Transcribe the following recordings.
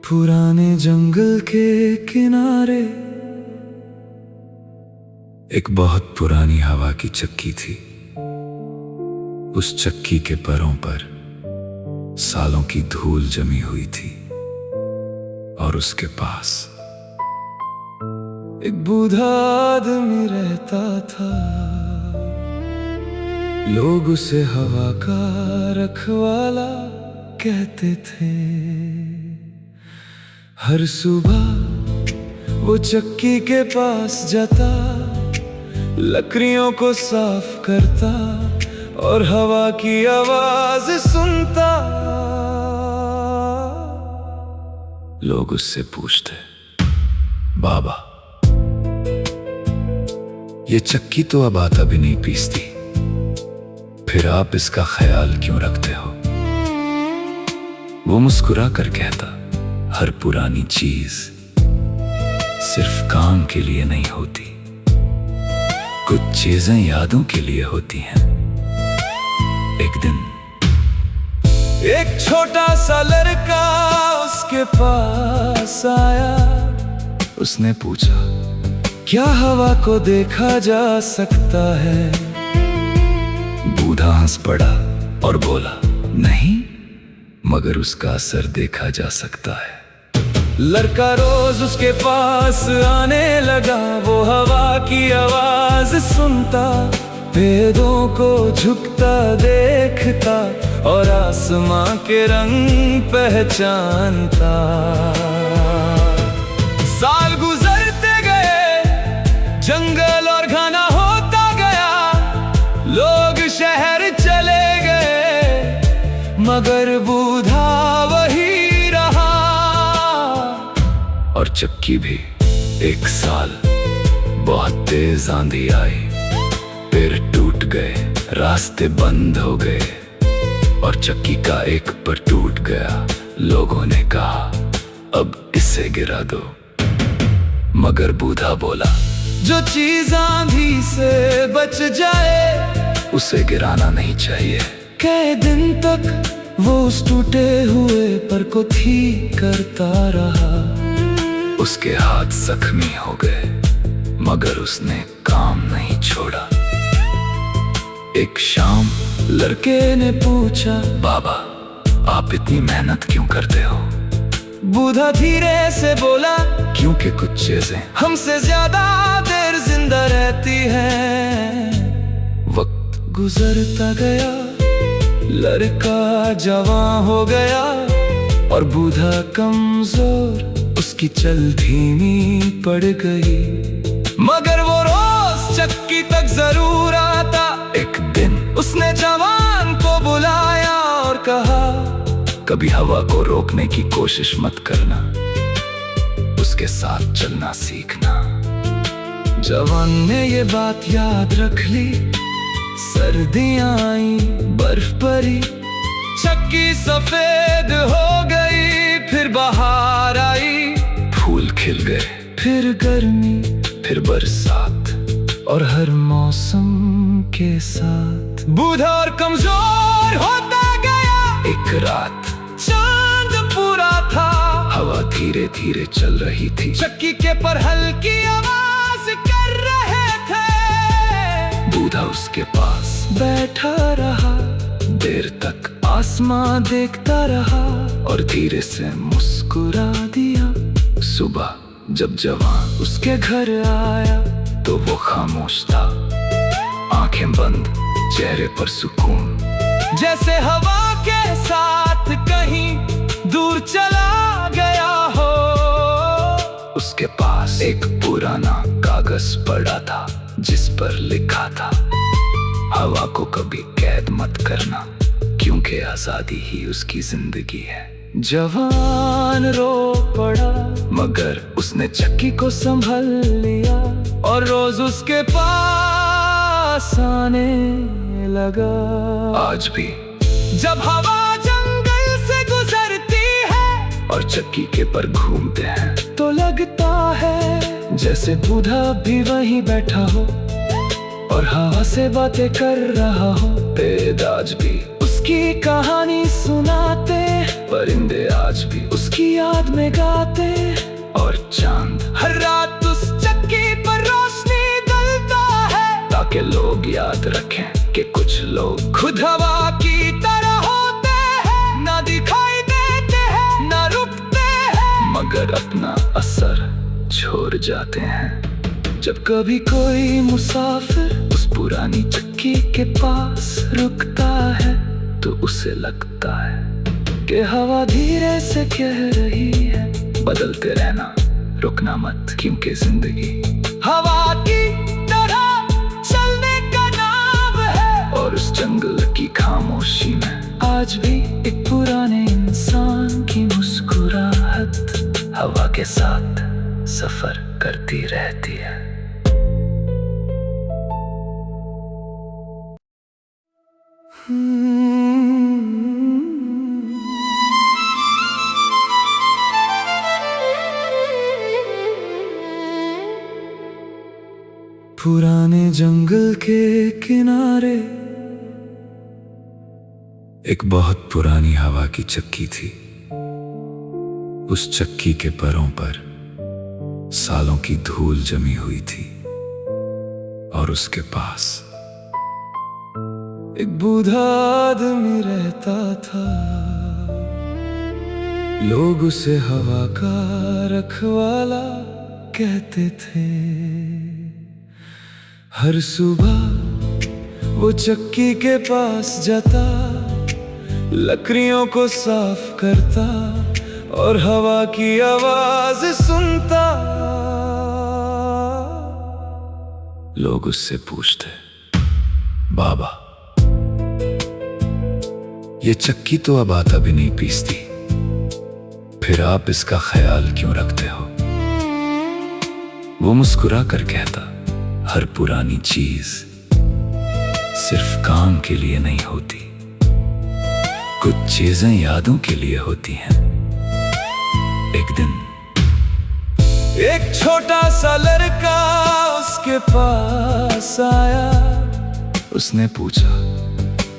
पुराने जंगल के किनारे एक बहुत पुरानी हवा की चक्की थी। उस चक्की के परों पर सालों की धूल जमी हुई थी और उसके पास एक बूढ़ा आदमी रहता था। लोग उसे हवा का रखवाला कहते थे। हर सुबह वो चक्की के पास जाता, लकड़ियों को साफ करता और हवा की आवाज सुनता। लोग उससे पूछते, बाबा ये चक्की तो अब आता भी नहीं पीसती, फिर आप इसका ख्याल क्यों रखते हो? वो मुस्कुरा कर कहता, हर पुरानी चीज सिर्फ काम के लिए नहीं होती, कुछ चीजें यादों के लिए होती हैं। एक दिन एक छोटा सा लड़का उसके पास आया। उसने पूछा, क्या हवा को देखा जा सकता है? बूढ़ा हंस पड़ा और बोला, नहीं, मगर उसका असर देखा जा सकता है। लड़का रोज उसके पास आने लगा, वो हवा की आवाज सुनता, पेड़ों को झुकता देखता और आसमां के रंग पहचानता। साल गुजरते गए, जंगल और घना होता गया, लोग शहर चले गए, मगर बूढ़ा वही रहा। और चक्की भी। एक साल बहुत तेज आंधी आई, पेड़ टूट गए, रास्ते बंद हो गए और चक्की का एक पर टूट गया। लोगों ने कहा, अब इसे गिरा दो, मगर बूढ़ा बोला, जो चीज आंधी से बच जाए उसे गिराना नहीं चाहिए। कई दिन तक वो उस टूटे हुए पर को ठीक करता रहा। उसके हाथ जख्मी हो गए, मगर उसने काम नहीं छोड़ा। एक शाम लड़के ने पूछा, बाबा आप इतनी मेहनत क्यों करते हो? बूढ़ा धीरे से बोला, क्योंकि कुछ चीजें हमसे ज्यादा देर जिंदा रहती हैं। वक्त गुजरता गया, लड़का जवान हो गया और बूढ़ा कमजोर, उसकी चल धीमी पड़ गई, मगर वो रोज चक्की तक जरूर आता। एक दिन उसने जवान को बुलाया और कहा, कभी हवा को रोकने की कोशिश मत करना, उसके साथ चलना सीखना। जवान ने ये बात याद रख ली। सर्दियां आई, बर्फ पड़ी, चक्की सफेद हो गई, फिर बहार आई, फूल खिल गए, फिर गर्मी, फिर बरसात और हर मौसम के साथ बूढ़ा और कमजोर होता गया। एक रात चांद पूरा था, हवा धीरे धीरे चल रही थी, चक्की के पर हल्की आवाज कर रहे थे। बूढ़ा उसके पास बैठा रहा, देर तक आसमां देखता रहा और धीरे से मुस्कुरा दिया। सुबह जब जवान उसके घर आया तो वो खामोश था, आंखें बंद, चेहरे पर सुकून, जैसे हवा के साथ कहीं दूर चला गया हो। उसके पास एक पुराना कागज पड़ा था, जिस पर लिखा था, हवा को कभी कैद मत करना, क्योंकि आजादी ही उसकी जिंदगी है। जवान रो पड़ा, मगर उसने चक्की को संभल लिया और रोज उसके पास आने लगा। आज भी जब हवा जंगल से गुजरती है और चक्की के पर घूमते हैं, तो लगता है जैसे बूढ़ा भी वहीं बैठा हो और हवा से बातें कर रहा हो। पेड़ आज भी उसकी कहानी सुनाते, परिंदे आज भी उसकी याद में गाते, और चांद हर रात उस चक्की पर रोशनी डालता है, ताकि लोग याद रखें कि कुछ लोग खुद हवा की तरह होते हैं, ना दिखाई देते हैं ना रुकते हैं, मगर अपना असर छोड़ जाते हैं। जब कभी कोई मुसाफिर उस पुरानी चक्की के पास रुकता है तो उसे लगता है कि हवा धीरे से कह रही है, बदलते रहना, रुकना मत, क्योंकि जिंदगी हवा की तरह चलने का नाम है। और उस जंगल की खामोशी में आज भी एक पुराने इंसान की मुस्कुराहट हवा के साथ सफर करती रहती है। पुराने जंगल के किनारे एक बहुत पुरानी हवा की चक्की थी। उस चक्की के परों पर सालों की धूल जमी हुई थी और उसके पास एक बूढ़ा आदमी रहता था। लोग उसे हवा का रखवाला कहते थे। हर सुबह वो चक्की के पास जाता, लकड़ियों को साफ करता और हवा की आवाज सुनता। लोग उससे पूछते, बाबा, ये चक्की तो अब आटा भी नहीं पीसती, फिर आप इसका ख्याल क्यों रखते हो? वो मुस्कुरा कर कहता, हर पुरानी चीज सिर्फ काम के लिए नहीं होती, कुछ चीजें यादों के लिए होती हैं। एक दिन एक छोटा सा लड़का उसके पास आया। उसने पूछा,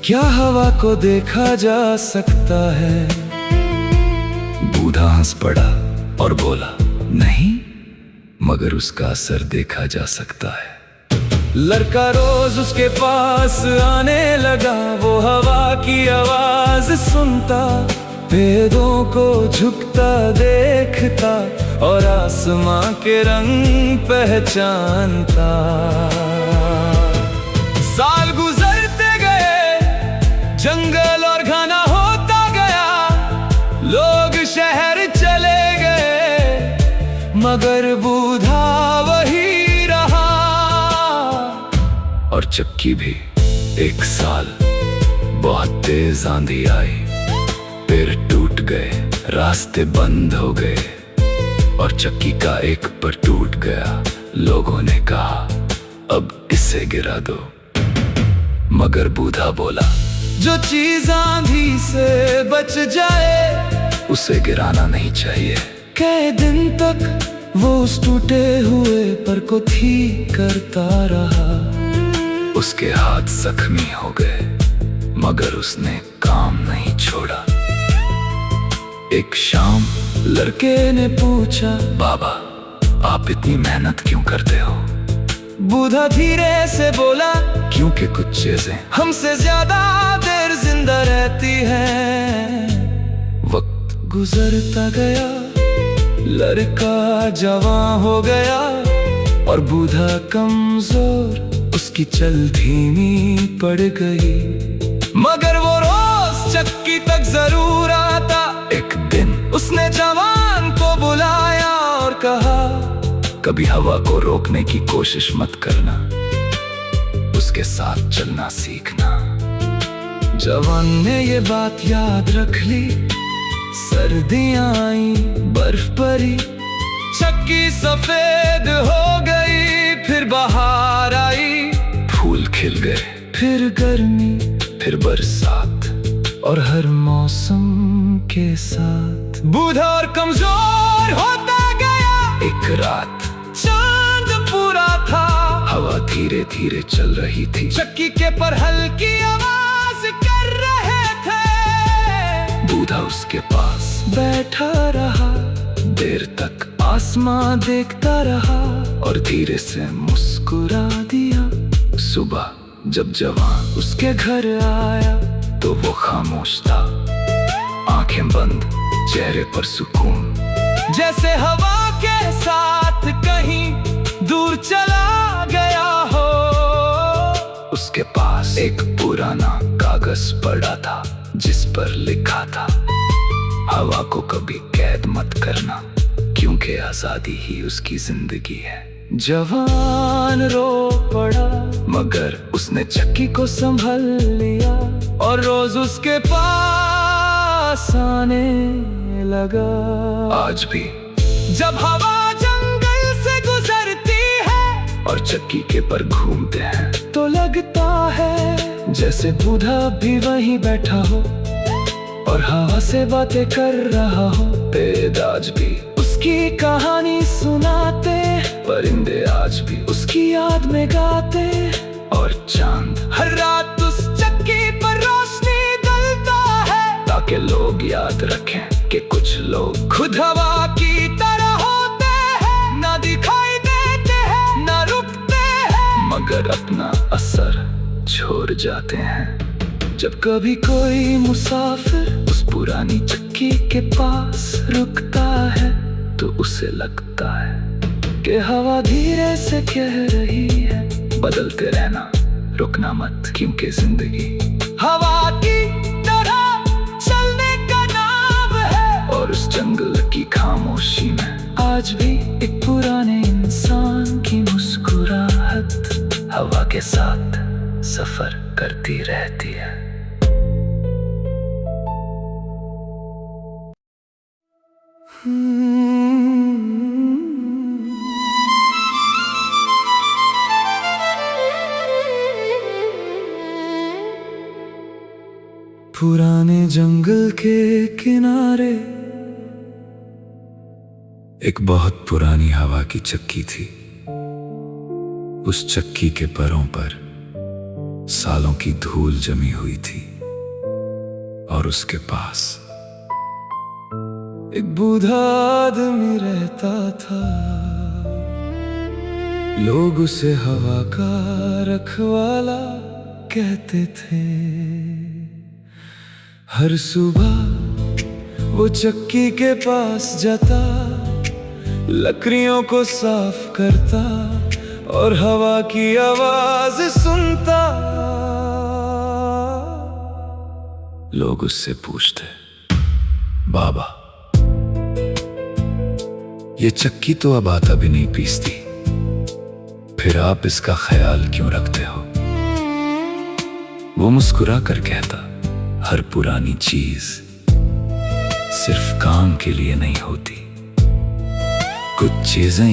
क्या हवा को देखा जा सकता है? बूढ़ा हंस पड़ा और बोला, नहीं, मगर उसका असर देखा जा सकता है। लड़का रोज उसके पास आने लगा, वो हवा की आवाज सुनता, पेड़ों को झुकता देखता और आसमां के रंग पहचानता। साल गुजरते गए, जंगल और घना होता गया, लोग शहर चले गए, मगर बूढ़ा वही रहा। और चक्की भी। एक साल बहुत तेज आंधी आई, पेड़ टूट गए, रास्ते बंद हो गए और चक्की का एक पर टूट गया। लोगों ने कहा, अब इसे गिरा दो, मगर बूढ़ा बोला, जो चीज आंधी से बच जाए उसे गिराना नहीं चाहिए। कई दिन तक वो उस टूटे हुए पर को ठीक करता रहा। उसके हाथ जख्मी हो गए, मगर उसने काम नहीं छोड़ा। एक शाम लड़के ने पूछा, बाबा, आप इतनी मेहनत क्यों करते हो? बूढ़ा धीरे से बोला, क्योंकि कुछ चीजें हमसे ज्यादा देर जिंदा रहती हैं। वक्त गुजरता गया, लड़का जवान हो गया और बूढ़ा कमजोर, उसकी चल धीमी पड़ गई, मगर वो रोज चक्की तक जरूर आता। एक दिन उसने जवान को बुलाया और कहा, कभी हवा को रोकने की कोशिश मत करना, उसके साथ चलना सीखना। जवान ने ये बात याद रख ली। सर्दियां आई, बर्फ पड़ी, चक्की सफेद हो गई, फिर बहार आई, फूल खिल गए, फिर गर्मी, फिर बरसात, और हर मौसम के साथ बूढ़ा और कमजोर होता गया। एक रात धीरे धीरे चल रही थी। चक्की के पर हल्की आवाज कर रहे थे। बूढ़ा उसके पास बैठा रहा, देर तक आसमां देखता रहा और धीरे से मुस्कुरा दिया। सुबह जब जवान उसके घर आया तो वो खामोश था, आंखें बंद, चेहरे पर सुकून, जैसे हवा के साथ कहीं दूर चला गया हो। उसके पास एक पुराना कागज पड़ा था जिस पर लिखा था, हवा को कभी कैद मत करना, क्योंकि आजादी ही उसकी जिंदगी है। जवान रो पड़ा, मगर उसने चक्की को संभल लिया और रोज उसके पास आने लगा। आज भी जब हवा जंगल से गुजरती है और चक्की के पर घूमते हैं तो लगता है जैसे बूढ़ा भी वहीं बैठा हो और हवा से बातें कर रहा हो। पेड़ आज भी उसकी कहानी सुनाते, परिंदे आज भी उसकी याद में गाते, और चांद हर रात उस चक्की पर रोशनी डलता है, ताकि लोग याद रखें कि कुछ लोग खुद हवा की तरह होते हैं, ना दिखाई देते हैं, ना रुकते हैं, मगर अपना असर छोड़ जाते हैं। जब कभी कोई मुसाफिर उस पुरानी चक्की के पास रुकता है तो उसे लगता है कि हवा धीरे से कह रही है, बदलते रहना, रुकना मत, क्योंकि जिंदगी हवा की तरह चलने का नाम है। और उस जंगल की खामोशी में आज भी एक पुराने इंसान की मुस्कुराहट हवा के साथ सफर करती रहती है। पुराने जंगल के किनारे एक बहुत पुरानी हवा की चक्की थी। उस चक्की के परों पर सालों की धूल जमी हुई थी और उसके पास एक बूढ़ा आदमी रहता था। लोग उसे हवा का रखवाला कहते थे। हर सुबह वो चक्की के पास जाता, लकड़ियों को साफ करता और हवा की आवाज सुनता। लोग उससे पूछते, बाबा, ये चक्की तो अब आता भी नहीं पीसती, फिर आप इसका ख्याल क्यों रखते हो? वो मुस्कुरा कर कहता, हर पुरानी चीज सिर्फ काम के लिए नहीं होती, कुछ चीजें